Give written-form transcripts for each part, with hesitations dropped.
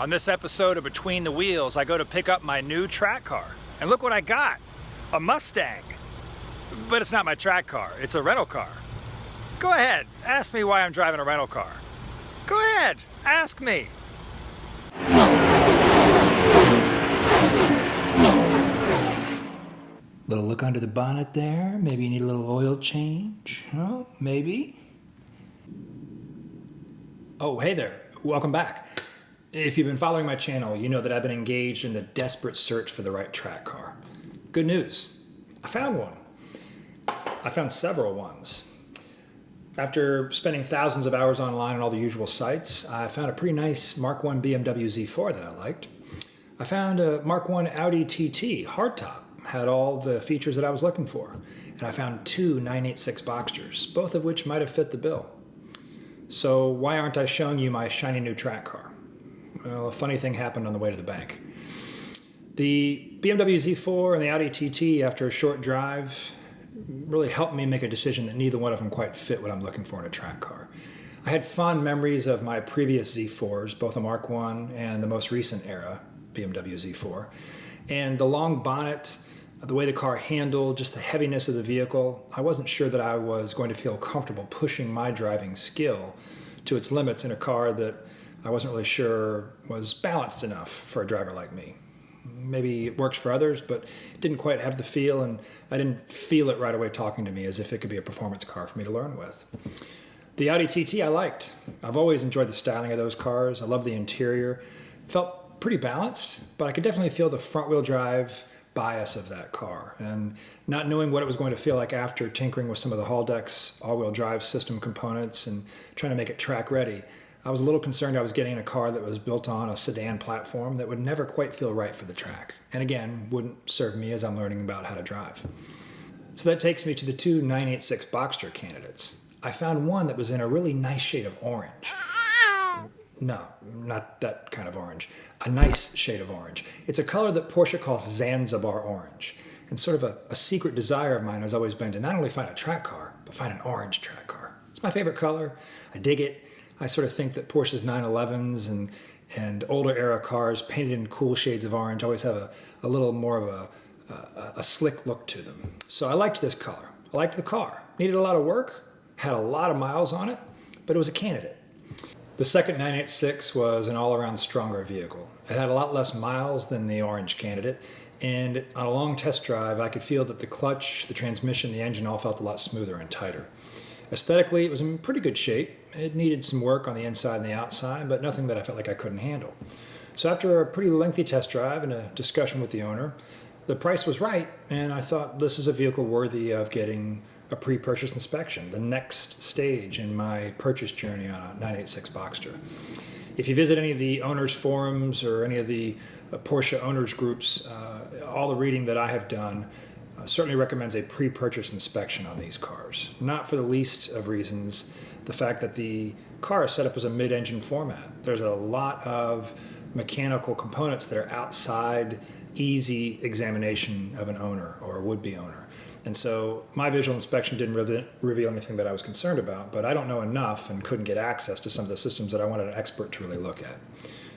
On this episode of Between the Wheels, I go to pick up my new track car. And look what I got, a Mustang. But it's not my track car, it's a rental car. Go ahead, ask me why I'm driving a rental car. Go ahead, ask me. Little look under the bonnet there. Maybe you need a little oil change. Oh, maybe. Oh, hey there. Welcome back. If you've been following my channel, you know that I've been engaged in the desperate search for the right track car. Good news. I found one. I found several ones. After spending thousands of hours online on all the usual sites, I found a pretty nice Mark I BMW Z4 that I liked. I found a Mark I Audi TT hardtop. Had all the features that I was looking for. And I found two 986 Boxsters, both of which might have fit the bill. So why aren't I showing you my shiny new track car? Well, a funny thing happened on the way to the bank. The BMW Z4 and the Audi TT, after a short drive, really helped me make a decision that neither one of them quite fit what I'm looking for in a track car. I had fond memories of my previous Z4s, both the Mark I and the most recent era BMW Z4. And the long bonnet, the way the car handled, just the heaviness of the vehicle, I wasn't sure that I was going to feel comfortable pushing my driving skill to its limits in a car that I wasn't really sure was balanced enough for a driver like me. Maybe it works for others, but it didn't quite have the feel, and I didn't feel it right away talking to me as if it could be a performance car for me to learn with. The Audi TT I liked. I've always enjoyed the styling of those cars. I love the interior. Felt pretty balanced, but I could definitely feel the front-wheel drive bias of that car. And not knowing what it was going to feel like after tinkering with some of the Haldex all-wheel drive system components and trying to make it track ready, I was a little concerned I was getting a car that was built on a sedan platform that would never quite feel right for the track. And again, wouldn't serve me as I'm learning about how to drive. So that takes me to the two 986 Boxster candidates. I found one that was in a really nice shade of orange. No, not that kind of orange. A nice shade of orange. It's a color that Porsche calls Zanzibar orange. And sort of a secret desire of mine has always been to not only find a track car, but find an orange track car. It's my favorite color. I dig it. I sort of think that Porsche's 911s and older era cars painted in cool shades of orange always have a little more of a slick look to them. So I liked this color. I liked the car. Needed a lot of work, had a lot of miles on it, but it was a candidate. The second 986 was an all-around stronger vehicle. It had a lot less miles than the orange candidate, and on a long test drive I could feel that the clutch, the transmission, the engine all felt a lot smoother and tighter. Aesthetically, it was in pretty good shape. It needed some work on the inside and the outside, but nothing that I felt like I couldn't handle. So after a pretty lengthy test drive and a discussion with the owner, the price was right, and I thought this is a vehicle worthy of getting a pre-purchase inspection, the next stage in my purchase journey on a 986 Boxster. If you visit any of the owners' forums or any of the Porsche owners' groups, all the reading that I have done certainly recommends a pre-purchase inspection on these cars. Not for the least of reasons, the fact that the car is set up as a mid-engine format. There's a lot of mechanical components that are outside easy examination of an owner or a would-be owner. And so my visual inspection didn't reveal anything that I was concerned about, but I don't know enough and couldn't get access to some of the systems that I wanted an expert to really look at.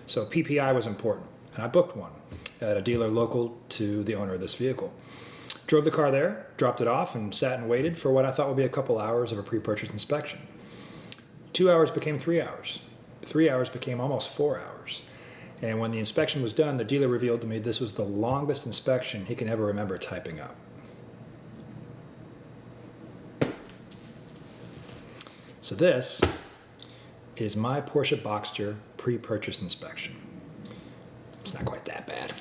So PPI was important, and I booked one at a dealer local to the owner of this vehicle. Drove the car there, dropped it off, and sat and waited for what I thought would be a couple hours of a pre-purchase inspection. 2 hours became 3 hours. 3 hours became almost 4 hours. And when the inspection was done, the dealer revealed to me this was the longest inspection he can ever remember typing up. So this is my Porsche Boxster pre-purchase inspection. It's not quite that bad.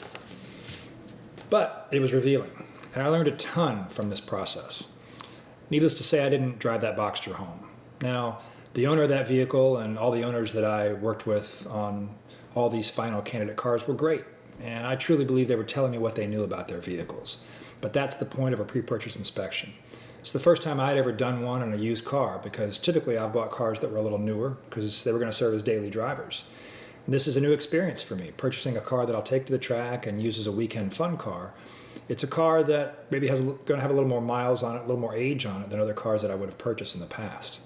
But it was revealing, and I learned a ton from this process. Needless to say, I didn't drive that Boxster home. Now, the owner of that vehicle and all the owners that I worked with on all these final candidate cars were great, and I truly believe they were telling me what they knew about their vehicles. But that's the point of a pre-purchase inspection. It's the first time I'd ever done one on a used car, because typically I've bought cars that were a little newer because they were going to serve as daily drivers. And this is a new experience for me, purchasing a car that I'll take to the track and use as a weekend fun car. It's a car that maybe going to have a little more miles on it, a little more age on it than other cars that I would have purchased in the past.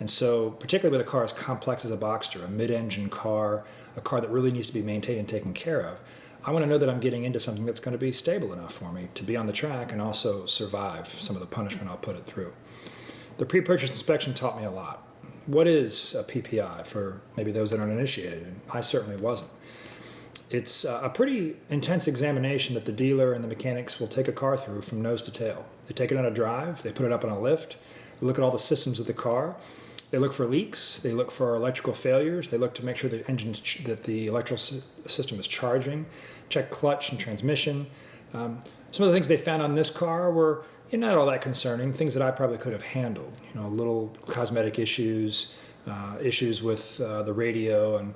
And so, particularly with a car as complex as a Boxster, a mid-engine car, a car that really needs to be maintained and taken care of, I want to know that I'm getting into something that's going to be stable enough for me to be on the track and also survive some of the punishment I'll put it through. The pre-purchase inspection taught me a lot. What is a PPI for maybe those that aren't initiated? And I certainly wasn't. It's a pretty intense examination that the dealer and the mechanics will take a car through from nose to tail. They take it on a drive, they put it up on a lift, they look at all the systems of the car, they look for leaks, they look for electrical failures, they look to make sure that the electrical system is charging, check clutch and transmission. Some of the things they found on this car were not all that concerning, things that I probably could have handled. Little cosmetic issues, issues with the radio and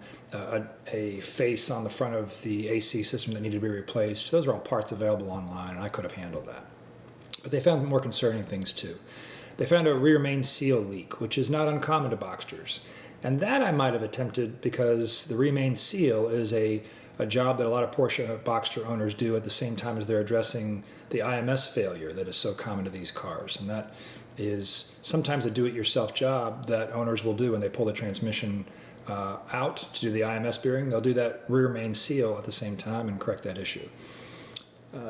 a face on the front of the AC system that needed to be replaced. Those are all parts available online, and I could have handled that. But they found more concerning things too. They found a rear main seal leak, which is not uncommon to Boxsters. And that I might have attempted because the rear main seal is a job that a lot of Porsche Boxster owners do at the same time as they're addressing the IMS failure that is so common to these cars. And that is sometimes a do-it-yourself job that owners will do when they pull the transmission out to do the IMS bearing. They'll do that rear main seal at the same time and correct that issue.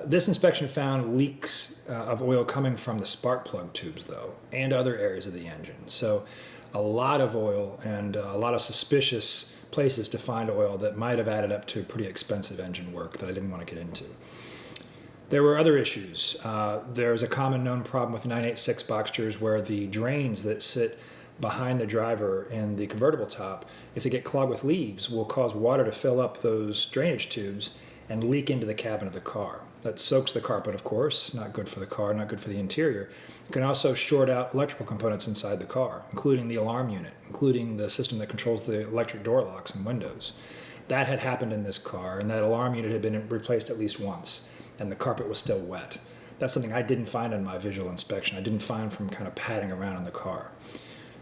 This inspection found leaks of oil coming from the spark plug tubes, though, and other areas of the engine. So a lot of oil and a lot of suspicious places to find oil that might have added up to pretty expensive engine work that I didn't want to get into. There were other issues. There's a common known problem with 986 Boxsters where the drains that sit behind the driver in the convertible top, if they get clogged with leaves, will cause water to fill up those drainage tubes and leak into the cabin of the car. That soaks the carpet, of course, not good for the car, not good for the interior. It can also short out electrical components inside the car, including the alarm unit, including the system that controls the electric door locks and windows. That had happened in this car, and that alarm unit had been replaced at least once, and the carpet was still wet. That's something I didn't find in my visual inspection. I didn't find from kind of padding around in the car.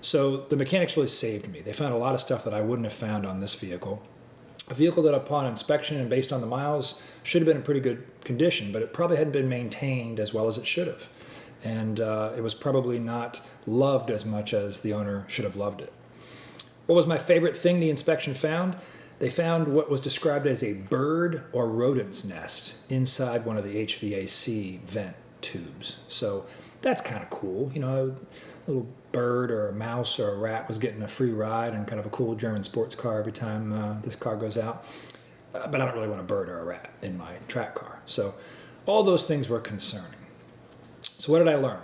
So the mechanics really saved me. They found a lot of stuff that I wouldn't have found on this vehicle. A vehicle that upon inspection and based on the miles should have been in pretty good condition, but it probably hadn't been maintained as well as it should have. And it was probably not loved as much as the owner should have loved it. What was my favorite thing the inspection found? They found what was described as a bird or rodent's nest inside one of the HVAC vent tubes. So that's kind of cool. A little bird or a mouse or a rat was getting a free ride in kind of a cool German sports car every time this car goes out. But I don't really want a bird or a rat in my track car. So all those things were concerning. So what did I learn?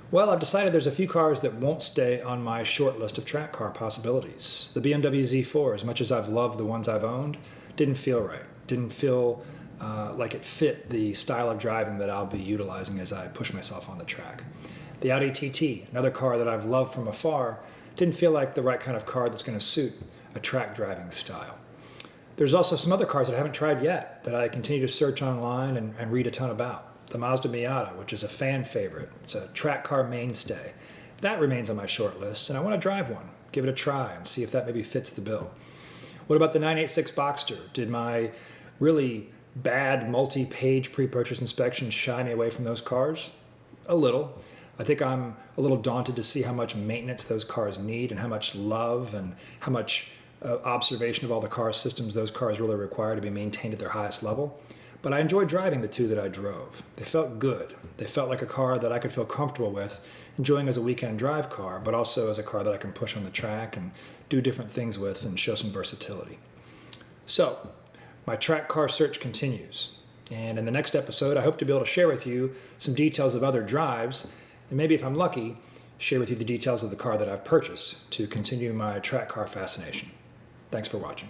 Well, I've decided there's a few cars that won't stay on my short list of track car possibilities. The BMW Z4, as much as I've loved the ones I've owned, didn't feel right. Didn't feel like it fit the style of driving that I'll be utilizing as I push myself on the track. The Audi TT, another car that I've loved from afar, didn't feel like the right kind of car that's going to suit a track driving style. There's also some other cars that I haven't tried yet that I continue to search online and read a ton about. The Mazda Miata, which is a fan favorite. It's a track car mainstay. That remains on my short list, and I want to drive one, give it a try, and see if that maybe fits the bill. What about the 986 Boxster? Did my really bad multi-page pre-purchase inspection shy me away from those cars? A little. I think I'm a little daunted to see how much maintenance those cars need and how much love and how much observation of all the car systems those cars really require to be maintained at their highest level. But I enjoyed driving the two that I drove. They felt good. They felt like a car that I could feel comfortable with, enjoying as a weekend drive car, but also as a car that I can push on the track and do different things with and show some versatility. So, my track car search continues. And in the next episode, I hope to be able to share with you some details of other drives, and maybe if I'm lucky, share with you the details of the car that I've purchased to continue my track car fascination. Thanks for watching.